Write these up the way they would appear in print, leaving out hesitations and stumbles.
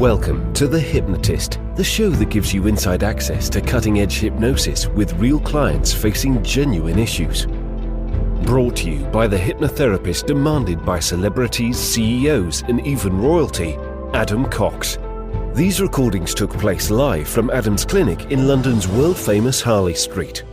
Welcome to The Hypnotist, the show that gives you inside access to cutting-edge hypnosis with real clients facing genuine issues. Brought to you by the hypnotherapist demanded by celebrities, CEOs, and even royalty, Adam Cox. These recordings took place live from Adam's clinic in London's world-famous Harley Street.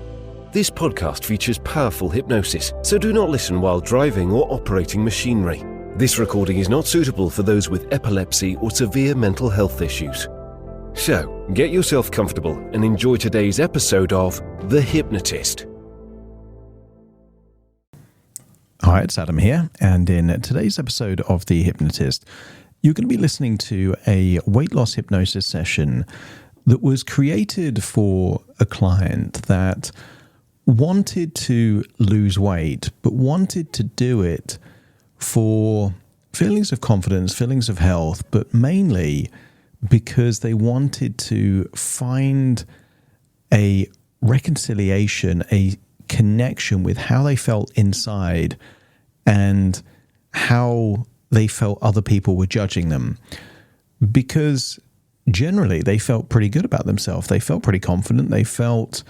This podcast features powerful hypnosis, so do not listen while driving or operating machinery. This recording is not suitable for those with epilepsy or severe mental health issues. So, get yourself comfortable and enjoy today's episode of The Hypnotist. Hi, it's Adam here, and in today's episode of The Hypnotist, you're going to be listening to a weight loss hypnosis session that was created for a client that wanted to lose weight, but wanted to do it for feelings of confidence, feelings of health, but mainly because they wanted to find a reconciliation, a connection with how they felt inside and how they felt other people were judging them. Because generally they felt pretty good about themselves. They felt pretty confident. They felt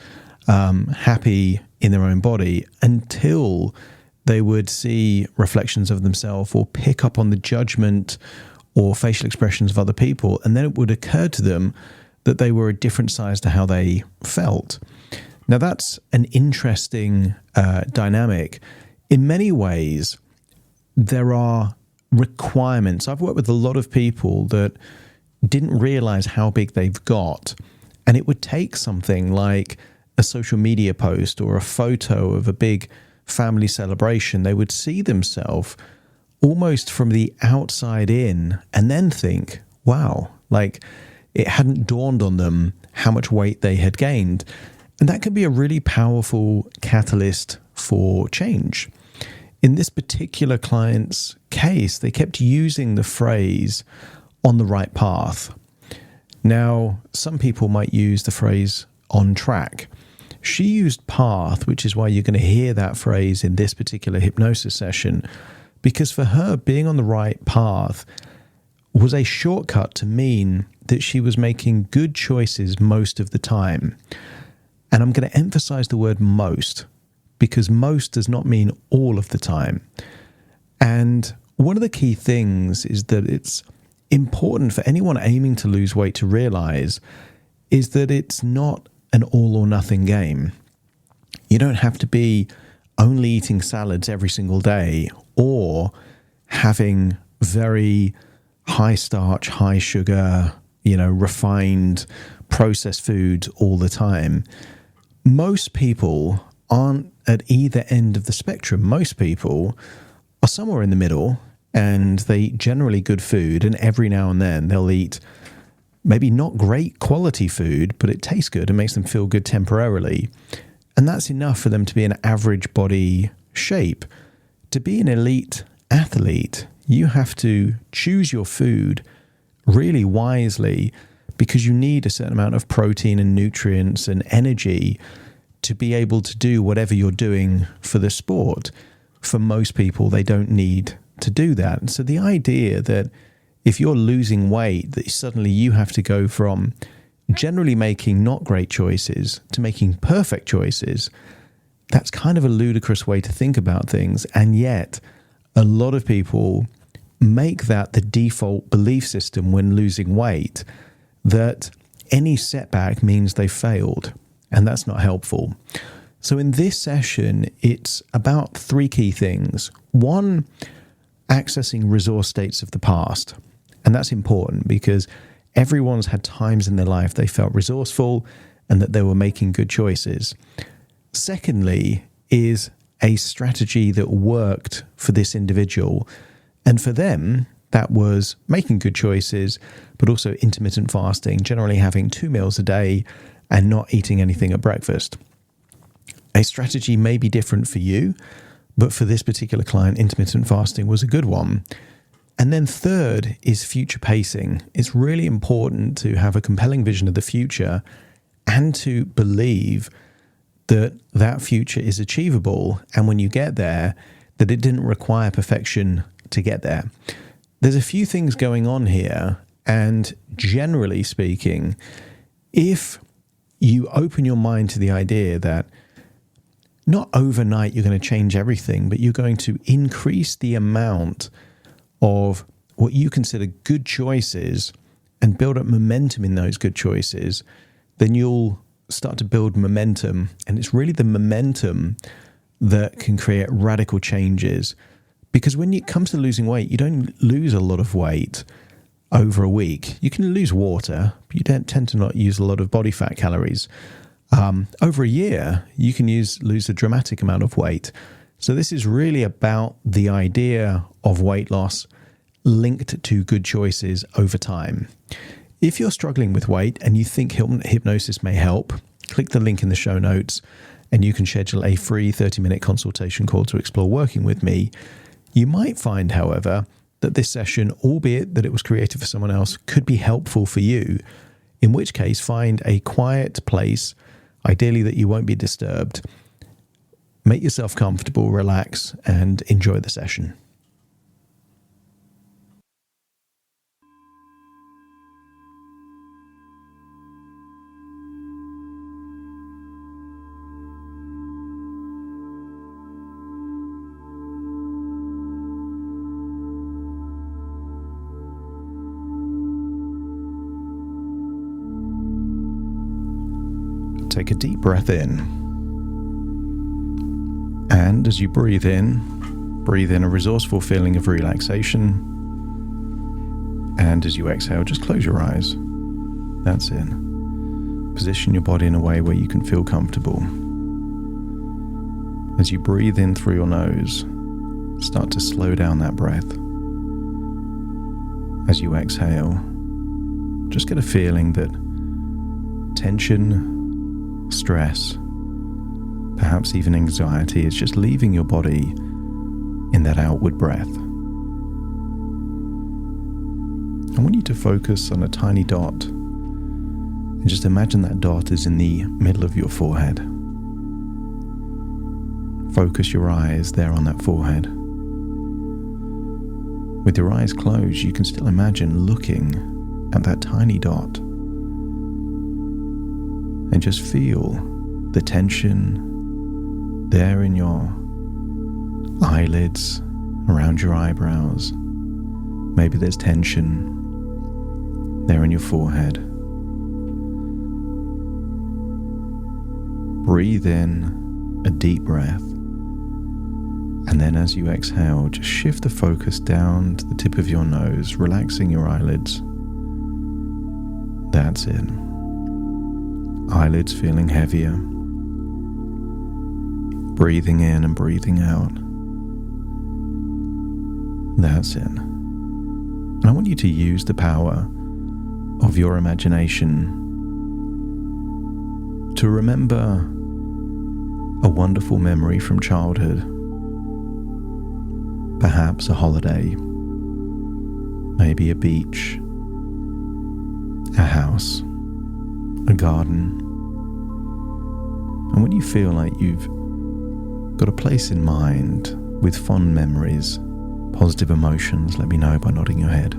happy in their own body until they would see reflections of themselves or pick up on the judgment or facial expressions of other people. And then it would occur to them that they were a different size to how they felt. Now, that's an interesting dynamic. In many ways, there are requirements. I've worked with a lot of people that didn't realize how big they've got. And it would take something like a social media post or a photo of a big family celebration. They would see themselves almost from the outside in and then think, wow, like it hadn't dawned on them how much weight they had gained. And that can be a really powerful catalyst for change. In this particular client's case, they kept using the phrase on the right path. Now, some people might use the phrase on track. She used path, which is why you're going to hear that phrase in this particular hypnosis session, because for her, being on the right path was a shortcut to mean that she was making good choices most of the time. And I'm going to emphasize the word most, because most does not mean all of the time. And one of the key things is that it's important for anyone aiming to lose weight to realize is that it's not an all or nothing game. You don't have to be only eating salads every single day or having very high starch, high sugar, refined processed foods all the time. Most people aren't at either end of the spectrum. Most people are somewhere in the middle and they eat generally good food, and every now and then they'll eat maybe not great quality food, but it tastes good and makes them feel good temporarily. And that's enough for them to be an average body shape. To be an elite athlete, you have to choose your food really wisely because you need a certain amount of protein and nutrients and energy to be able to do whatever you're doing for the sport. For most people, they don't need to do that. And so the idea that if you're losing weight, that suddenly you have to go from generally making not great choices to making perfect choices, that's kind of a ludicrous way to think about things. And yet, a lot of people make that the default belief system when losing weight, that any setback means they failed. And that's not helpful. So in this session, it's about three key things. One, accessing resource states of the past. And that's important because everyone's had times in their life they felt resourceful and that they were making good choices. Secondly, is a strategy that worked for this individual. And for them, that was making good choices, but also intermittent fasting, generally having 2 meals a day and not eating anything at breakfast. A strategy may be different for you, but for this particular client, intermittent fasting was a good one. And then third is future pacing. It's really important to have a compelling vision of the future and to believe that that future is achievable. And when you get there, that it didn't require perfection to get there. There's a few things going on here, And generally speaking, if you open your mind to the idea that not overnight you're going to change everything, but you're going to increase the amount of what you consider good choices and build up momentum in those good choices, then you'll start to build momentum. And it's really the momentum that can create radical changes. Because when it comes to losing weight, you don't lose a lot of weight over a week. You can lose water, but you don't tend to not use a lot of body fat calories. Over a year, you can lose a dramatic amount of weight. So this is really about the idea of weight loss linked to good choices over time. If you're struggling with weight and you think hypnosis may help, click the link in the show notes and you can schedule a free 30-minute consultation call to explore working with me. You might find, however, that this session, albeit that it was created for someone else, could be helpful for you, in which case find a quiet place, ideally that you won't be disturbed. Make yourself comfortable, relax, and enjoy the session. Take a deep breath in. And as you breathe in a resourceful feeling of relaxation. And as you exhale, just close your eyes. That's it. Position your body in a way where you can feel comfortable. As you breathe in through your nose, start to slow down that breath. As you exhale, just get a feeling that tension, stress, perhaps even anxiety is just leaving your body in that outward breath. I want you to focus on a tiny dot and just imagine that dot is in the middle of your forehead. Focus your eyes there on that forehead. With your eyes closed, you can still imagine looking at that tiny dot. And just feel the tension there in your eyelids, around your eyebrows. Maybe there's tension there in your forehead. Breathe in a deep breath. And then as you exhale, just shift the focus down to the tip of your nose, relaxing your eyelids. That's it. Eyelids feeling heavier. Breathing in and breathing out. That's it. And I want you to use the power of your imagination to remember a wonderful memory from childhood. Perhaps a holiday. Maybe a beach. A house. A garden. And when you feel like you've got a place in mind with fond memories, positive emotions, let me know by nodding your head.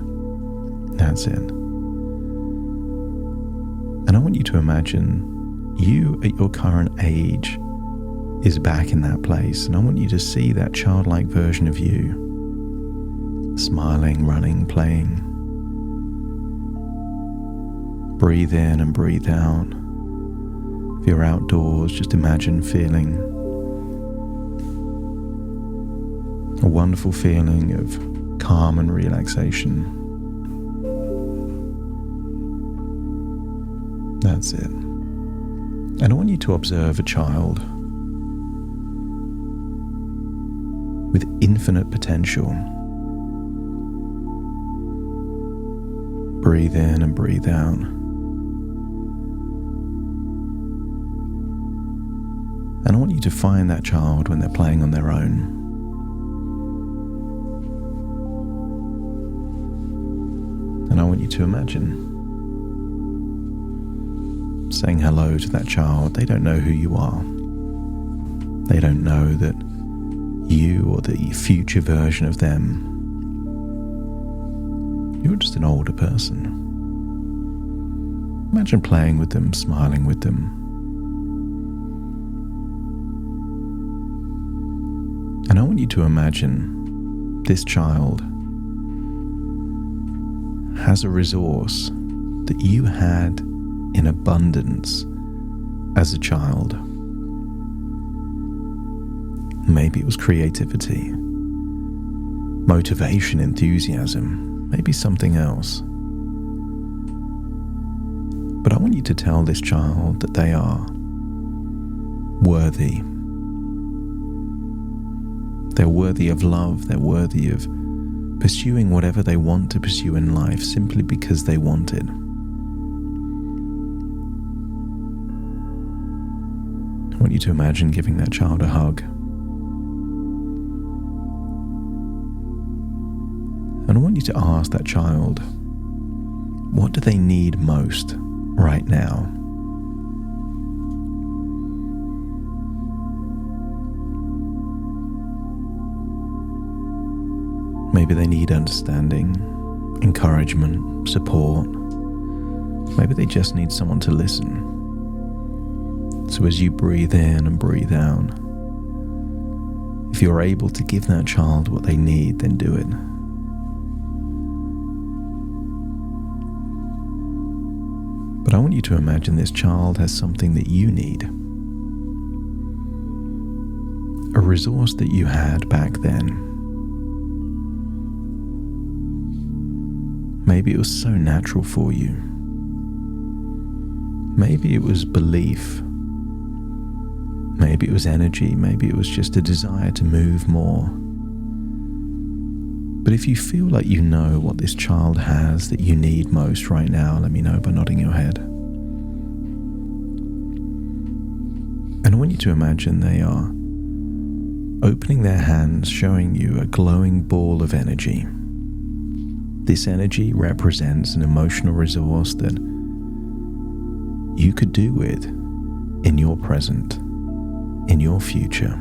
That's it. And I want you to imagine you at your current age is back in that place. And I want you to see that childlike version of you, smiling, running, playing. Breathe in and breathe out. If you're outdoors, just imagine feeling a wonderful feeling of calm and relaxation. That's it. And I want you to observe a child with infinite potential. Breathe in and breathe out. And I want you to find that child when they're playing on their own. And I want you to imagine saying hello to that child. They don't know who you are. They don't know that you or the future version of them, you're just an older person. Imagine playing with them, smiling with them. And I want you to imagine this child has a resource that you had in abundance as a child. Maybe it was creativity, motivation, enthusiasm, maybe something else. But I want you to tell this child that they are worthy. They're worthy of love. They're worthy of pursuing whatever they want to pursue in life simply because they want it. I want you to imagine giving that child a hug. And I want you to ask that child, what do they need most right now? Maybe they need understanding, encouragement, support. Maybe they just need someone to listen. So as you breathe in and breathe out, if you're able to give that child what they need, then do it. But I want you to imagine this child has something that you need. A resource that you had back then. Maybe it was so natural for you. Maybe it was belief. Maybe it was energy. Maybe it was just a desire to move more. But if you feel like you know what this child has that you need most right now, let me know by nodding your head. And I want you to imagine they are opening their hands, showing you a glowing ball of energy. This energy represents an emotional resource that you could do with in your present, in your future.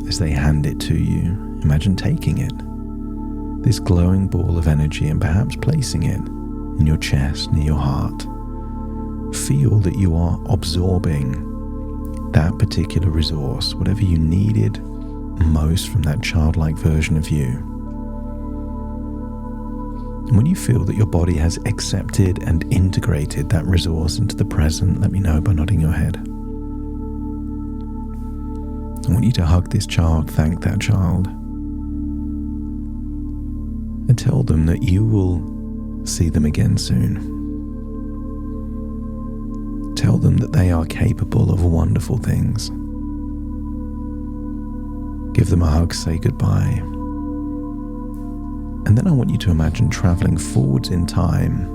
As they hand it to you, imagine taking it, this glowing ball of energy, and perhaps placing it in your chest, near your heart. Feel that you are absorbing that particular resource, whatever you needed most from that childlike version of you. And when you feel that your body has accepted and integrated that resource into the present, let me know by nodding your head. I want you to hug this child, thank that child, and tell them that you will see them again soon. Tell them that they are capable of wonderful things. Give them a hug, say goodbye. And then I want you to imagine traveling forwards in time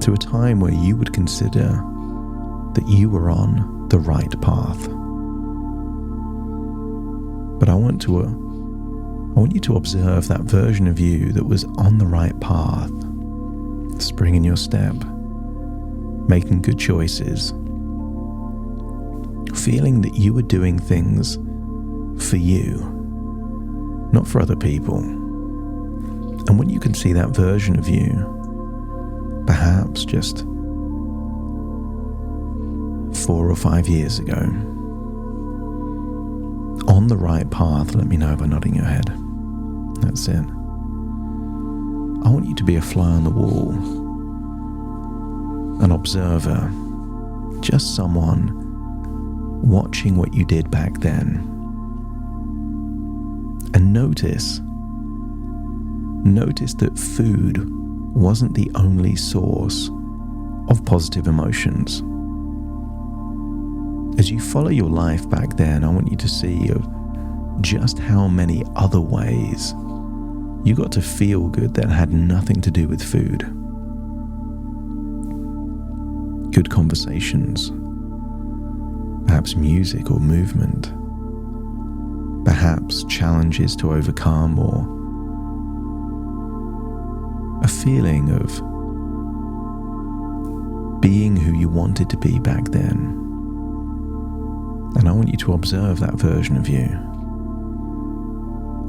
to a time where you would consider that you were on the right path. But I want you to observe that version of you that was on the right path, spring in your step, making good choices, feeling that you were doing things for you, not for other people. And when you can see that version of you, perhaps just 4 or 5 years ago, on the right path, let me know by nodding your head. That's it. I want you to be a fly on the wall, an observer, just someone watching what you did back then. And notice that food wasn't the only source of positive emotions. As you follow your life back then, I want you to see just how many other ways you got to feel good that had nothing to do with food. Good conversations, perhaps music or movement, perhaps challenges to overcome, or a feeling of being who you wanted to be back then. And I want you to observe that version of you.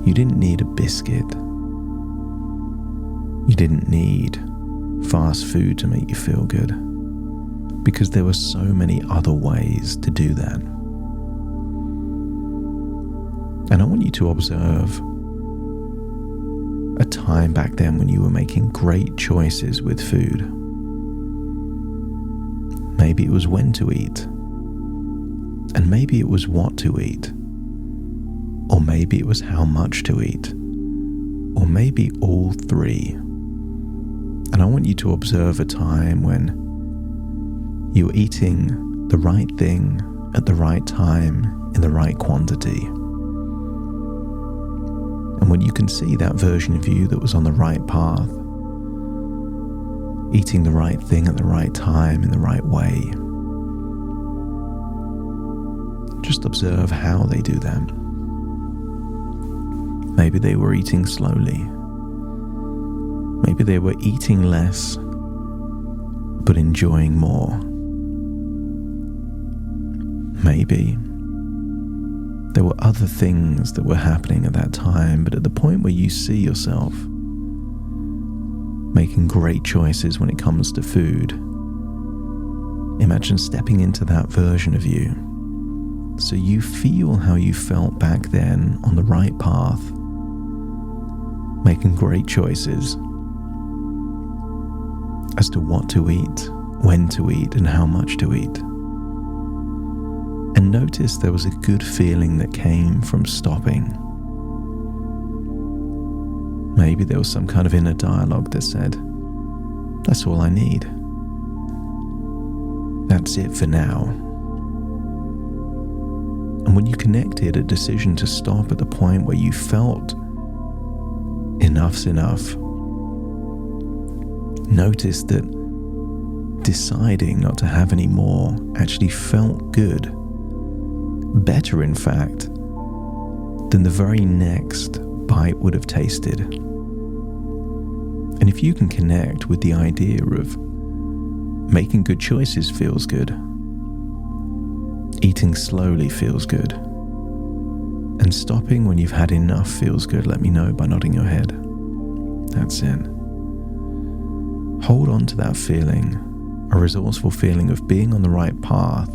You didn't need a biscuit. You didn't need fast food to make you feel good, because there were so many other ways to do that. And I want you to observe a time back then when you were making great choices with food. Maybe it was when to eat, and maybe it was what to eat, or maybe it was how much to eat, or maybe all three. And I want you to observe a time when you were eating the right thing at the right time in the right quantity. And when you can see that version of you that was on the right path, eating the right thing at the right time in the right way, just observe how they do that. Maybe they were eating slowly. Maybe they were eating less, but enjoying more. Maybe there were other things that were happening at that time, but at the point where you see yourself making great choices when it comes to food, imagine stepping into that version of you, so you feel how you felt back then on the right path, making great choices as to what to eat, when to eat, and how much to eat. And notice there was a good feeling that came from stopping. Maybe there was some kind of inner dialogue that said, "That's all I need. That's it for now." And when you connected a decision to stop at the point where you felt enough's enough, notice that deciding not to have any more actually felt good. Better, in fact, than the very next bite would have tasted. And if you can connect with the idea of making good choices feels good, eating slowly feels good, and stopping when you've had enough feels good, let me know by nodding your head. That's it. Hold on to that feeling, a resourceful feeling of being on the right path,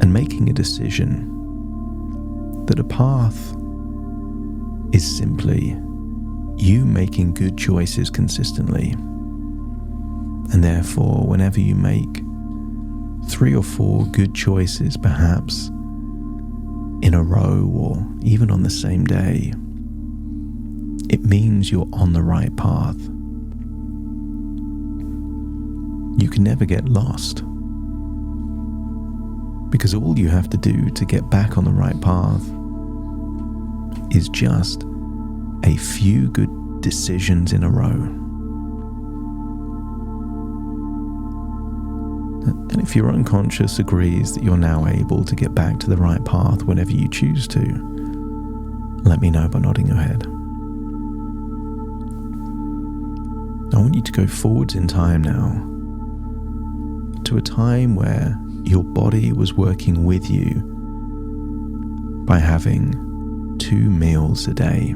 and making a decision that a path is simply you making good choices consistently. And therefore, whenever you make 3 or 4 good choices, perhaps in a row or even on the same day, it means you're on the right path. You can never get lost, because all you have to do to get back on the right path is just a few good decisions in a row. And if your unconscious agrees that you're now able to get back to the right path whenever you choose to, let me know by nodding your head. I want you to go forwards in time now, to a time where your body was working with you by having 2 meals a day.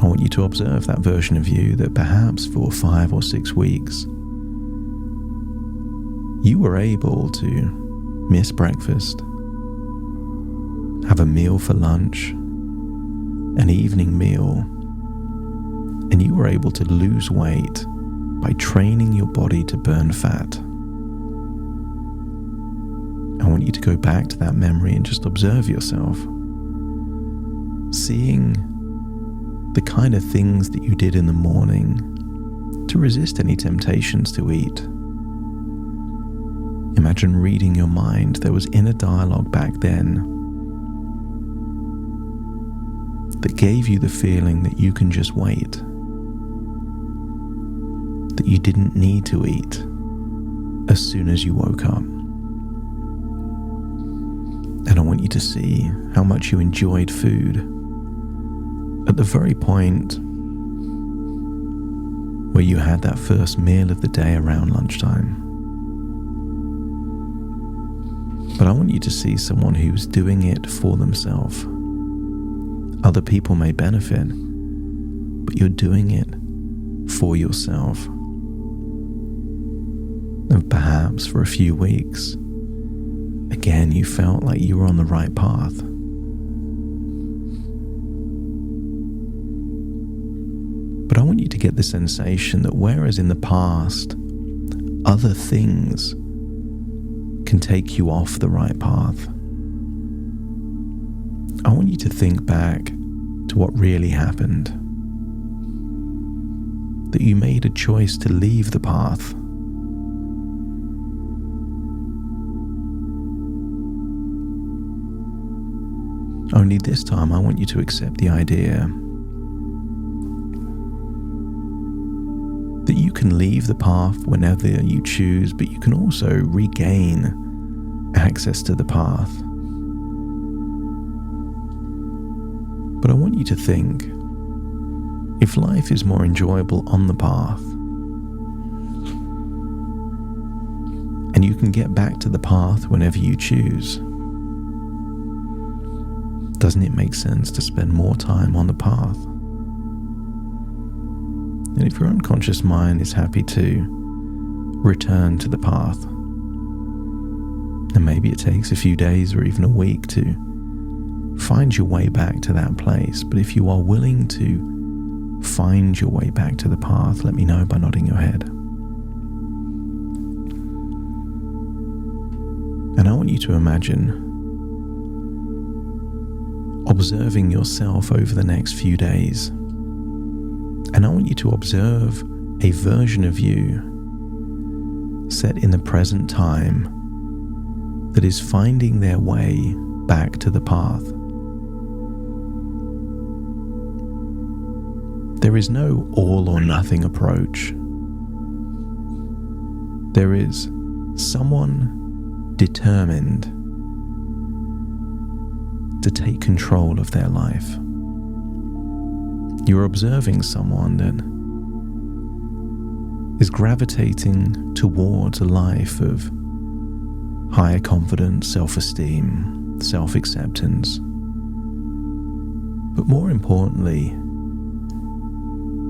I want you to observe that version of you that perhaps for 5 or 6 weeks, you were able to miss breakfast, have a meal for lunch, an evening meal, and you were able to lose weight by training your body to burn fat. I want you to go back to that memory and just observe yourself, seeing the kind of things that you did in the morning to resist any temptations to eat. Imagine reading your mind. There was inner dialogue back then that gave you the feeling that you can just wait, that you didn't need to eat as soon as you woke up. And I want you to see how much you enjoyed food at the very point where you had that first meal of the day around lunchtime. But I want you to see someone who's doing it for themselves. Other people may benefit, but you're doing it for yourself. And perhaps for a few weeks, again, you felt like you were on the right path. But I want you to get the sensation that whereas in the past, other things can take you off the right path, I want you to think back to what really happened. That you made a choice to leave the path. Only this time I want you to accept the idea that you can leave the path whenever you choose, but you can also regain access to the path. But I want you to think, if life is more enjoyable on the path, and you can get back to the path whenever you choose, doesn't it make sense to spend more time on the path? And if your unconscious mind is happy to return to the path, and maybe it takes a few days or even a week to find your way back to that place, but if you are willing to find your way back to the path, let me know by nodding your head. And I want you to imagine observing yourself over the next few days. And I want you to observe a version of you set in the present time that is finding their way back to the path. There is no all or nothing approach. There is someone determined to take control of their life. You're observing someone that is gravitating towards a life of higher confidence, self-esteem, self-acceptance. But more importantly,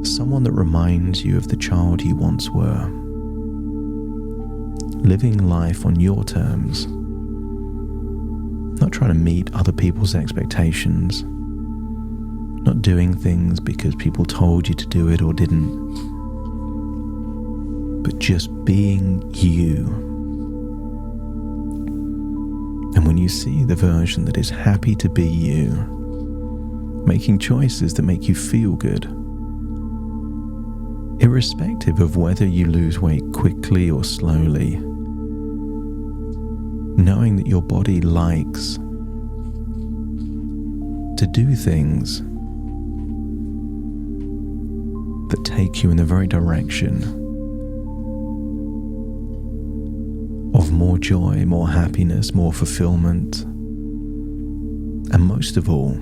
someone that reminds you of the child you once were. Living life on your terms. Not trying to meet other people's expectations. Not doing things because people told you to do it or didn't. But just being you. And when you see the version that is happy to be you, making choices that make you feel good, irrespective of whether you lose weight quickly or slowly, knowing that your body likes to do things that take you in the very direction of more joy, more happiness, more fulfillment, and most of all,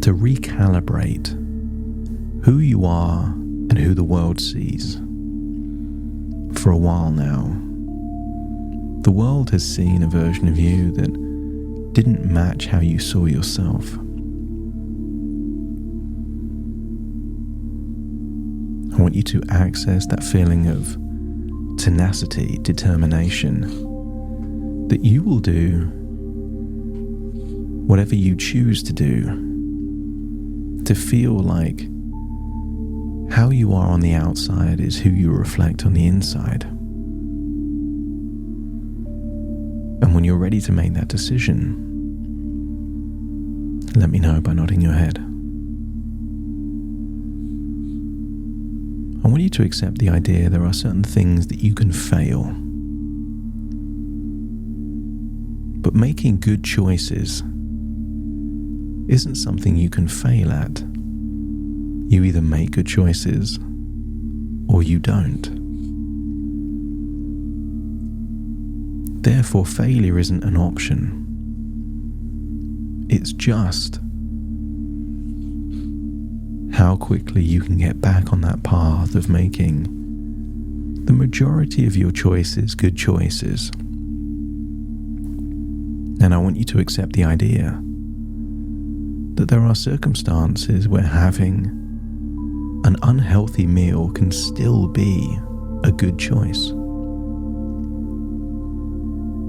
to recalibrate who you are and who the world sees. For a while now, the world has seen a version of you that didn't match how you saw yourself. I want you to access that feeling of tenacity, determination, that you will do whatever you choose to do to feel like how you are on the outside is who you reflect on the inside. And when you're ready to make that decision, let me know by nodding your head. I want you to accept the idea there are certain things that you can fail. But making good choices isn't something you can fail at. You either make good choices or you don't. Therefore, failure isn't an option. It's just how quickly you can get back on that path of making the majority of your choices good choices. And I want you to accept the idea that there are circumstances where having an unhealthy meal can still be a good choice.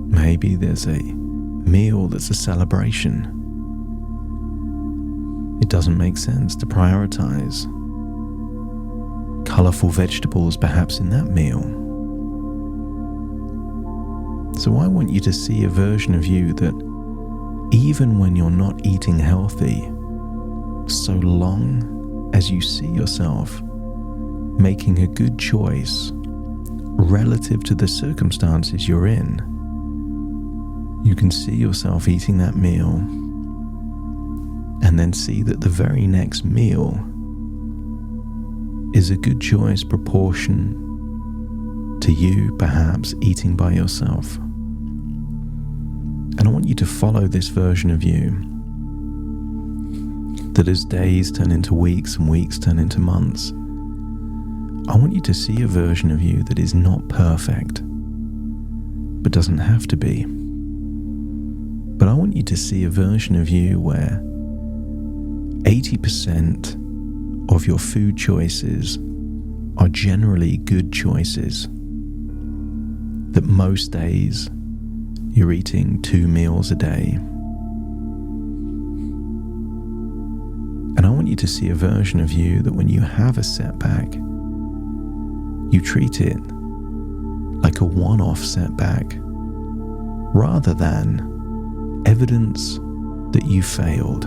Maybe there's a meal that's a celebration. It doesn't make sense to prioritize colourful vegetables perhaps in that meal. So I want you to see a version of you that even when you're not eating healthy, so long as you see yourself making a good choice relative to the circumstances you're in, you can see yourself eating that meal and then see that the very next meal is a good choice proportion to you perhaps eating by yourself. And I want you to follow this version of you, that as days turn into weeks and weeks turn into months, I want you to see a version of you that is not perfect, but doesn't have to be. But I want you to see a version of you where 80% of your food choices are generally good choices. That most days you're eating 2 meals a day. And I want you to see a version of you that when you have a setback, you treat it like a one-off setback rather than evidence that you failed.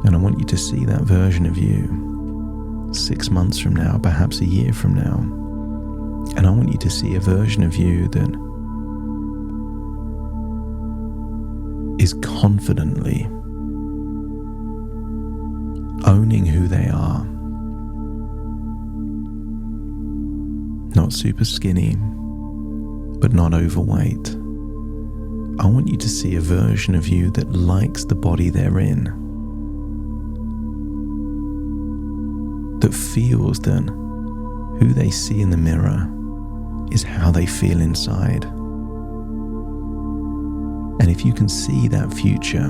And I want you to see that version of you 6 months from now, perhaps a year from now. And I want you to see a version of you that is confidently owning who they are. Not super skinny, but not overweight. I want you to see a version of you that likes the body they're in, that feels that who they see in the mirror is how they feel inside. And if you can see that future,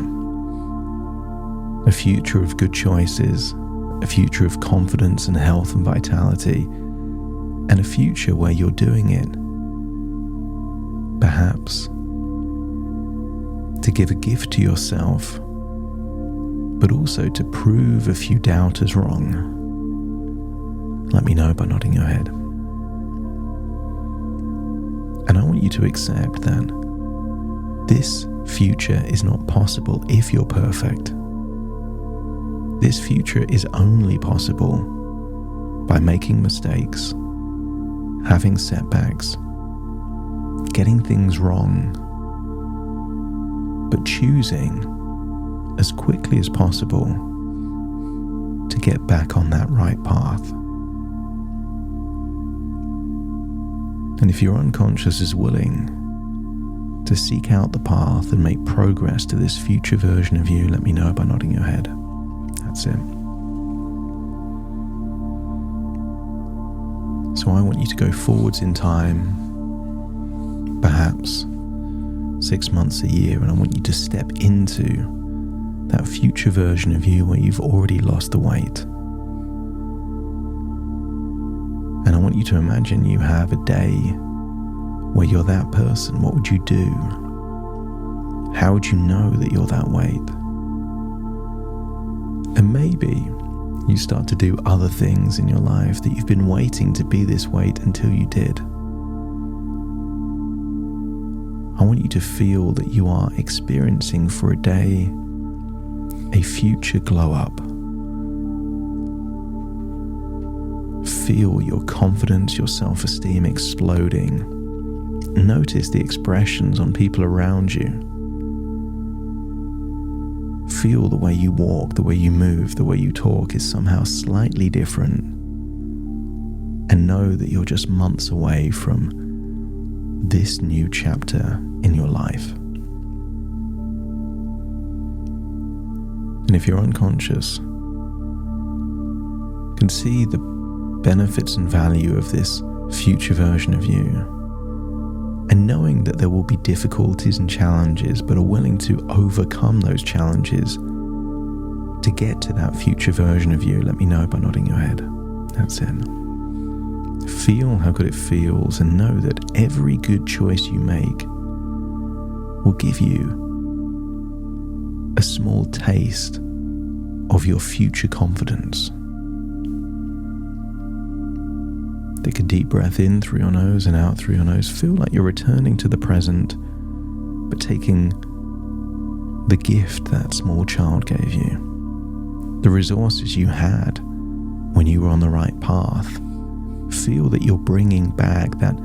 a future of good choices, a future of confidence and health and vitality, and a future where you're doing it, perhaps to give a gift to yourself, but also to prove a few doubters wrong, let me know by nodding your head. And I want you to accept that this future is not possible if you're perfect. This future is only possible by making mistakes, having setbacks, getting things wrong, but choosing as quickly as possible to get back on that right path. And if your unconscious is willing to seek out the path and make progress to this future version of you, let me know by nodding your head. That's it. So I want you to go forwards in time, perhaps 6 months, a year, and I want you to step into that future version of you where you've already lost the weight. And I want you to imagine you have a day where you're that person. What would you do? How would you know that you're that weight? And maybe you start to do other things in your life that you've been waiting to be this weight until you did. I want you to feel that you are experiencing for a day a future glow up. Feel your confidence, your self-esteem exploding. Notice the expressions on people around you. Feel the way you walk, the way you move, the way you talk is somehow slightly different. And know that you're just months away from this new chapter in your life. And if you're unconscious, can see the benefits and value of this future version of you, and knowing that there will be difficulties and challenges, but are willing to overcome those challenges to get to that future version of you. Let me know by nodding your head. That's it. Feel how good it feels and know that every good choice you make will give you a small taste of your future confidence. Take a deep breath in through your nose and out through your nose. Feel like you're returning to the present, but taking the gift that small child gave you, the resources you had when you were on the right path. Feel that you're bringing back that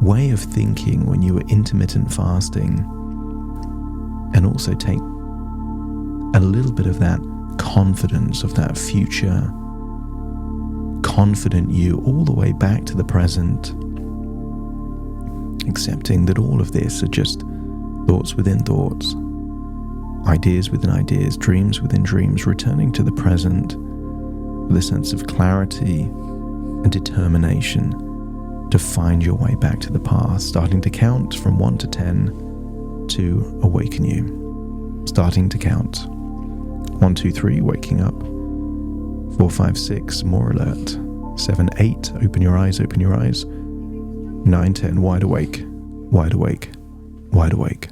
way of thinking when you were intermittent fasting, and also take a little bit of that confidence of that future confident you all the way back to the present, accepting that all of this are just thoughts within thoughts, ideas within ideas, dreams within dreams, returning to the present with a sense of clarity and determination to find your way back to the past, starting to count from 1 to 10 to awaken you. Starting to count. 1, 2, 3, waking up. 4, 5, 6, more alert. 7, 8, open your eyes, open your eyes. 9, 10, wide awake, wide awake, wide awake.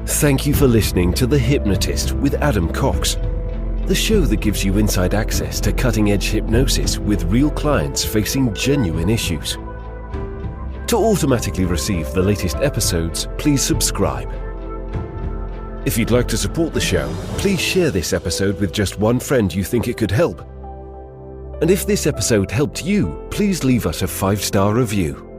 Thank you for listening to The Hypnotist with Adam Cox, the show that gives you inside access to cutting-edge hypnosis with real clients facing genuine issues. To automatically receive the latest episodes, please subscribe. If you'd like to support the show, please share this episode with just one friend you think it could help. And if this episode helped you, please leave us a 5-star review.